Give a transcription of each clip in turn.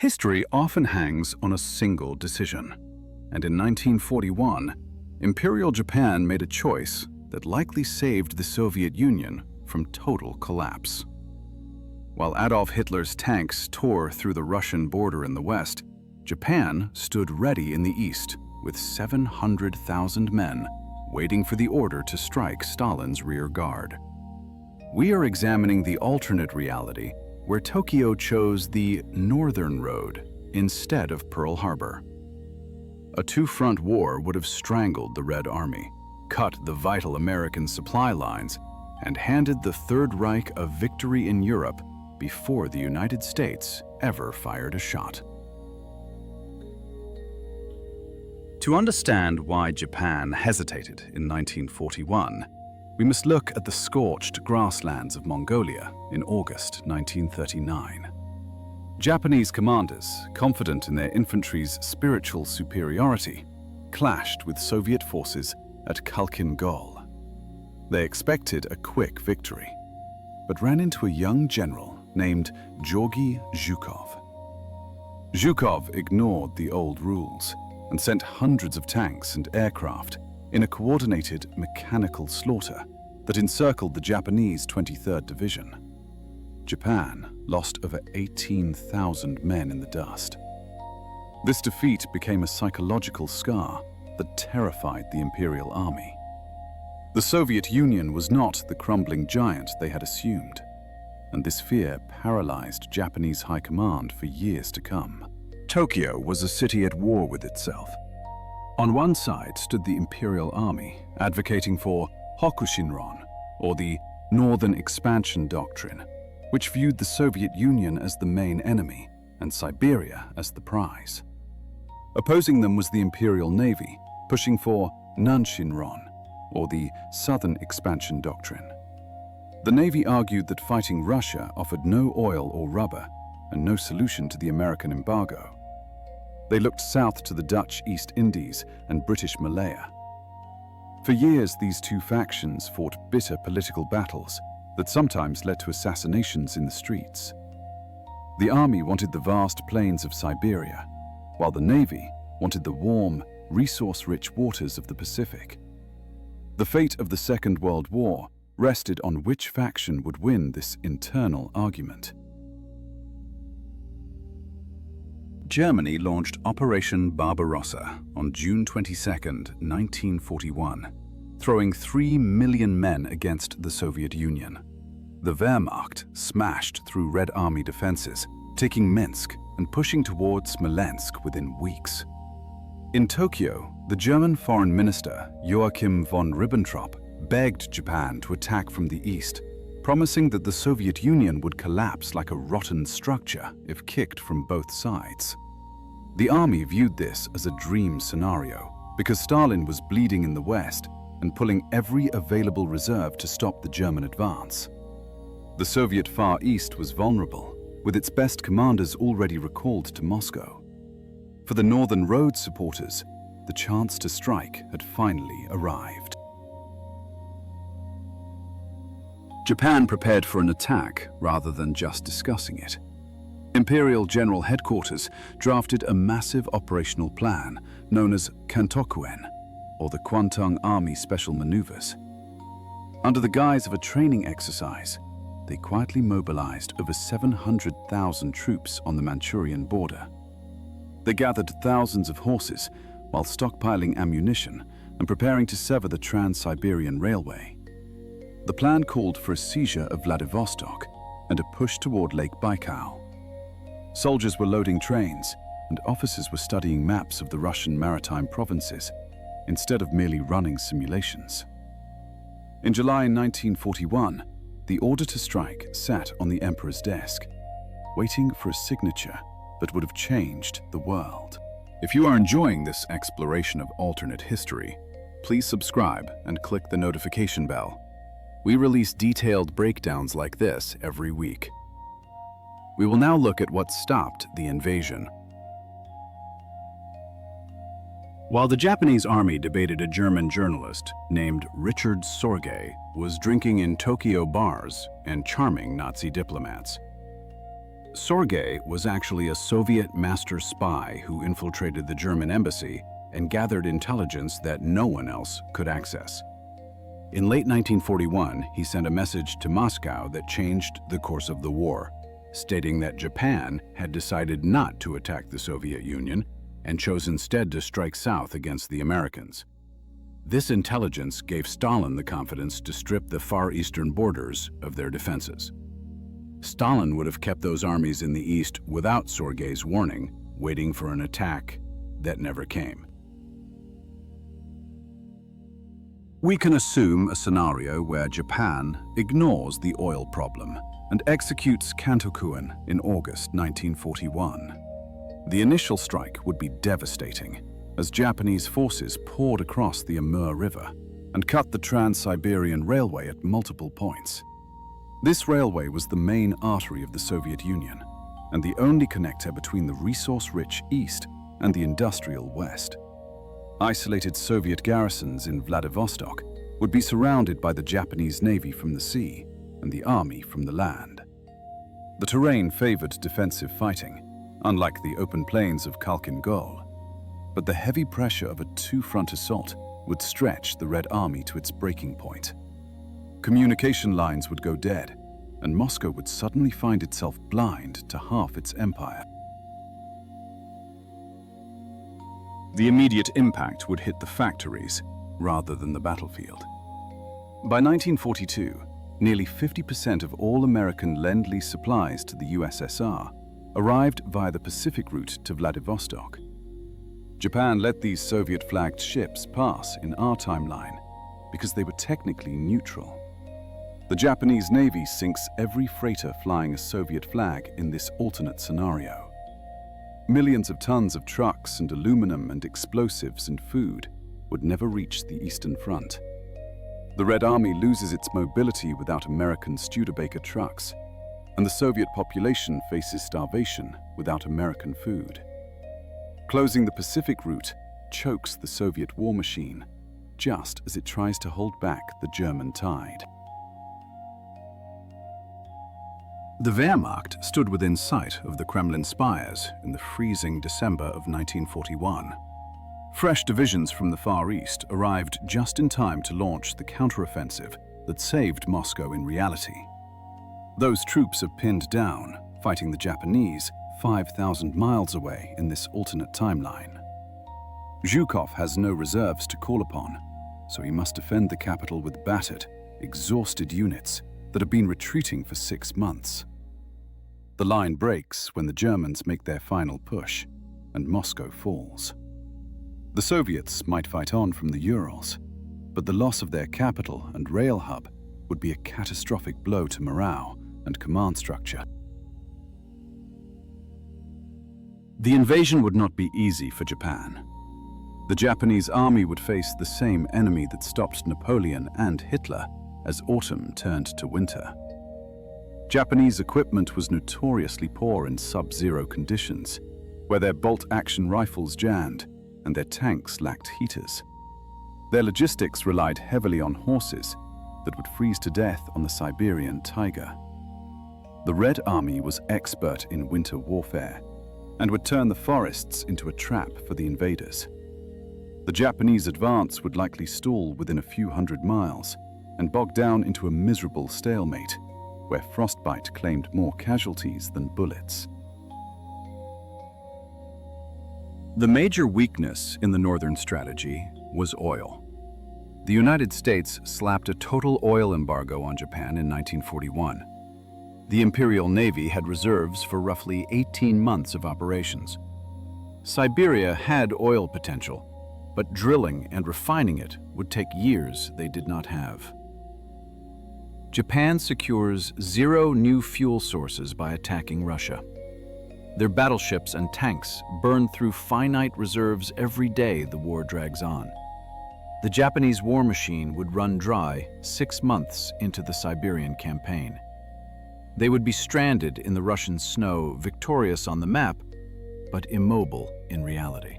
History often hangs on a single decision, and in 1941, Imperial Japan made a choice that likely saved the Soviet Union from total collapse. While Adolf Hitler's tanks tore through the Russian border in the west, Japan stood ready in the east with 700,000 men waiting for the order to strike Stalin's rear guard. We are examining the alternate reality where Tokyo chose the Northern Road instead of Pearl Harbor. A two-front war would have strangled the Red Army, cut the vital American supply lines, and handed the Third Reich a victory in Europe before the United States ever fired a shot. To understand why Japan hesitated in 1941, we must look at the scorched grasslands of Mongolia in August 1939. Japanese commanders, confident in their infantry's spiritual superiority, clashed with Soviet forces at Khalkhin Gol. They expected a quick victory, but ran into a young general named Georgy Zhukov. Zhukov ignored the old rules and sent hundreds of tanks and aircraft in a coordinated mechanical slaughter that encircled the Japanese 23rd Division. Japan lost over 18,000 men in the dust. This defeat became a psychological scar that terrified the Imperial Army. The Soviet Union was not the crumbling giant they had assumed, and this fear paralyzed Japanese high command for years to come. Tokyo was a city at war with itself. On one side stood the Imperial Army, advocating for Hokushinron, or the Northern Expansion Doctrine, which viewed the Soviet Union as the main enemy and Siberia as the prize. Opposing them was the Imperial Navy, pushing for Nanshinron, or the Southern Expansion Doctrine. The Navy argued that fighting Russia offered no oil or rubber and no solution to the American embargo. They looked south to the Dutch East Indies and British Malaya. For years, these two factions fought bitter political battles that sometimes led to assassinations in the streets. The army wanted the vast plains of Siberia, while the Navy wanted the warm, resource-rich waters of the Pacific. The fate of the Second World War rested on which faction would win this internal argument. Germany launched Operation Barbarossa on June 22, 1941, throwing 3 million men against the Soviet Union. The Wehrmacht smashed through Red Army defenses, taking Minsk and pushing towards Smolensk within weeks. In Tokyo, the German Foreign Minister Joachim von Ribbentrop begged Japan to attack from the east, promising that the Soviet Union would collapse like a rotten structure if kicked from both sides. The army viewed this as a dream scenario because Stalin was bleeding in the west and pulling every available reserve to stop the German advance. The Soviet Far East was vulnerable, with its best commanders already recalled to Moscow. For the Northern Road supporters, the chance to strike had finally arrived. Japan prepared for an attack rather than just discussing it. Imperial General Headquarters drafted a massive operational plan known as Kantokuen, or the Kwantung Army Special Maneuvers. Under the guise of a training exercise, they quietly mobilized over 700,000 troops on the Manchurian border. They gathered thousands of horses while stockpiling ammunition and preparing to sever the Trans-Siberian Railway. The plan called for a seizure of Vladivostok and a push toward Lake Baikal. Soldiers were loading trains, and officers were studying maps of the Russian maritime provinces instead of merely running simulations. In July 1941, the order to strike sat on the Emperor's desk, waiting for a signature that would have changed the world. If you are enjoying this exploration of alternate history, please subscribe and click the notification bell. We release detailed breakdowns like this every week. We will now look at what stopped the invasion. While the Japanese army debated, a German journalist named Richard Sorge was drinking in Tokyo bars and charming Nazi diplomats. Sorge was actually a Soviet master spy who infiltrated the German embassy and gathered intelligence that no one else could access. In late 1941, he sent a message to Moscow that changed the course of the war, stating that Japan had decided not to attack the Soviet Union and chose instead to strike south against the Americans. This intelligence gave Stalin the confidence to strip the far eastern borders of their defenses. Stalin would have kept those armies in the east without Sorge's warning, waiting for an attack that never came. We can assume a scenario where Japan ignores the oil problem and executes Kantokuen in August 1941. The initial strike would be devastating, as Japanese forces poured across the Amur River and cut the Trans-Siberian Railway at multiple points. This railway was the main artery of the Soviet Union and the only connector between the resource-rich East and the industrial West. Isolated Soviet garrisons in Vladivostok would be surrounded by the Japanese Navy from the sea and the army from the land. The terrain favored defensive fighting, unlike the open plains of Khalkhin Gol, but the heavy pressure of a two-front assault would stretch the Red Army to its breaking point. Communication lines would go dead, and Moscow would suddenly find itself blind to half its empire. The immediate impact would hit the factories rather than the battlefield. By 1942, nearly 50% of all American Lend-Lease supplies to the USSR arrived via the Pacific route to Vladivostok. Japan let these Soviet-flagged ships pass in our timeline because they were technically neutral. The Japanese Navy sinks every freighter flying a Soviet flag in this alternate scenario. Millions of tons of trucks and aluminum and explosives and food would never reach the Eastern Front. The Red Army loses its mobility without American Studebaker trucks, and the Soviet population faces starvation without American food. Closing the Pacific route chokes the Soviet war machine, just as it tries to hold back the German tide. The Wehrmacht stood within sight of the Kremlin spires in the freezing December of 1941. Fresh divisions from the Far East arrived just in time to launch the counteroffensive that saved Moscow in reality. Those troops are pinned down, fighting the Japanese 5,000 miles away in this alternate timeline. Zhukov has no reserves to call upon, so he must defend the capital with battered, exhausted units that have been retreating for 6 months. The line breaks when the Germans make their final push, and Moscow falls. The Soviets might fight on from the Urals, but the loss of their capital and rail hub would be a catastrophic blow to morale and command structure. The invasion would not be easy for Japan. The Japanese army would face the same enemy that stopped Napoleon and Hitler as autumn turned to winter. Japanese equipment was notoriously poor in sub-zero conditions, where their bolt-action rifles jammed and their tanks lacked heaters. Their logistics relied heavily on horses that would freeze to death on the Siberian taiga. The Red Army was expert in winter warfare and would turn the forests into a trap for the invaders. The Japanese advance would likely stall within a few hundred miles and bog down into a miserable stalemate, where frostbite claimed more casualties than bullets. The major weakness in the Northern strategy was oil. The United States slapped a total oil embargo on Japan in 1941. The Imperial Navy had reserves for roughly 18 months of operations. Siberia had oil potential, but drilling and refining it would take years they did not have. Japan secures 0 new fuel sources by attacking Russia. Their battleships and tanks burn through finite reserves every day the war drags on. The Japanese war machine would run dry 6 months into the Siberian campaign. They would be stranded in the Russian snow, victorious on the map, but immobile in reality.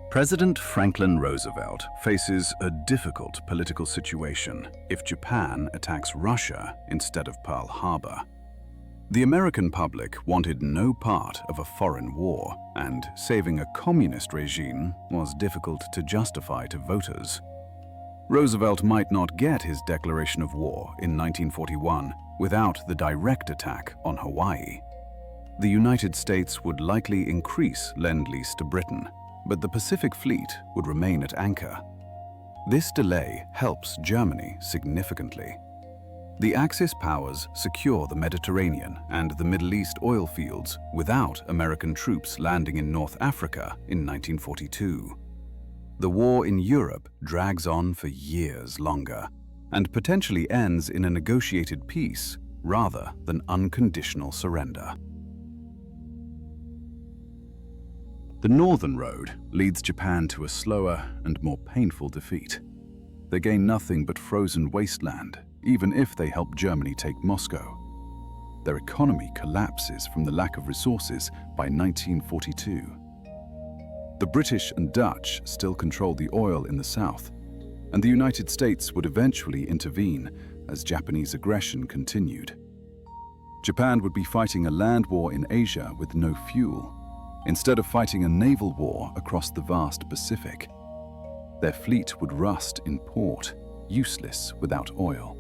President Franklin Roosevelt faces a difficult political situation if Japan attacks Russia instead of Pearl Harbor. The American public wanted no part of a foreign war, and saving a communist regime was difficult to justify to voters. Roosevelt might not get his declaration of war in 1941 without the direct attack on Hawaii. The United States would likely increase Lend-Lease to Britain, but the Pacific Fleet would remain at anchor. This delay helps Germany significantly. The Axis powers secure the Mediterranean and the Middle East oil fields without American troops landing in North Africa in 1942. The war in Europe drags on for years longer and potentially ends in a negotiated peace rather than unconditional surrender. The Northern Road leads Japan to a slower and more painful defeat. They gain nothing but frozen wasteland, even if they help Germany take Moscow. Their economy collapses from the lack of resources by 1942. The British and Dutch still control the oil in the south, and the United States would eventually intervene as Japanese aggression continued. Japan would be fighting a land war in Asia with no fuel, instead of fighting a naval war across the vast Pacific. Their fleet would rust in port, useless without oil.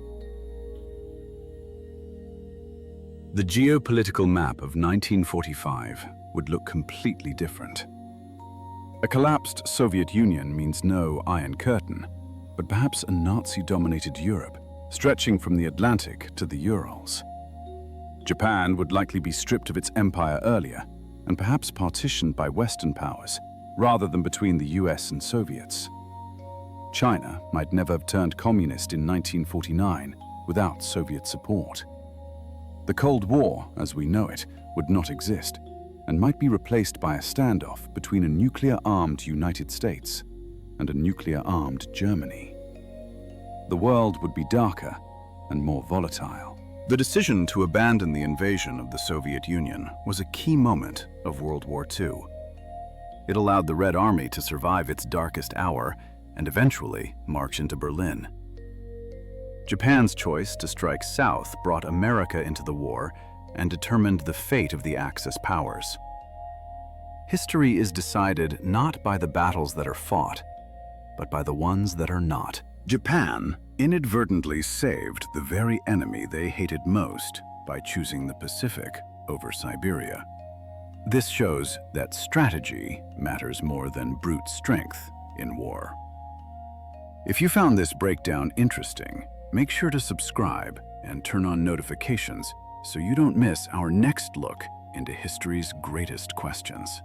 The geopolitical map of 1945 would look completely different. A collapsed Soviet Union means no Iron Curtain, but perhaps a Nazi-dominated Europe, stretching from the Atlantic to the Urals. Japan would likely be stripped of its empire earlier, and perhaps partitioned by Western powers, rather than between the US and Soviets. China might never have turned communist in 1949 without Soviet support. The Cold War, as we know it, would not exist, and might be replaced by a standoff between a nuclear-armed United States and a nuclear-armed Germany. The world would be darker and more volatile. The decision to abandon the invasion of the Soviet Union was a key moment of World War II. It allowed the Red Army to survive its darkest hour and eventually march into Berlin. Japan's choice to strike south brought America into the war and determined the fate of the Axis powers. History is decided not by the battles that are fought, but by the ones that are not. Japan inadvertently saved the very enemy they hated most by choosing the Pacific over Siberia. This shows that strategy matters more than brute strength in war. If you found this breakdown interesting, make sure to subscribe and turn on notifications so you don't miss our next look into history's greatest questions.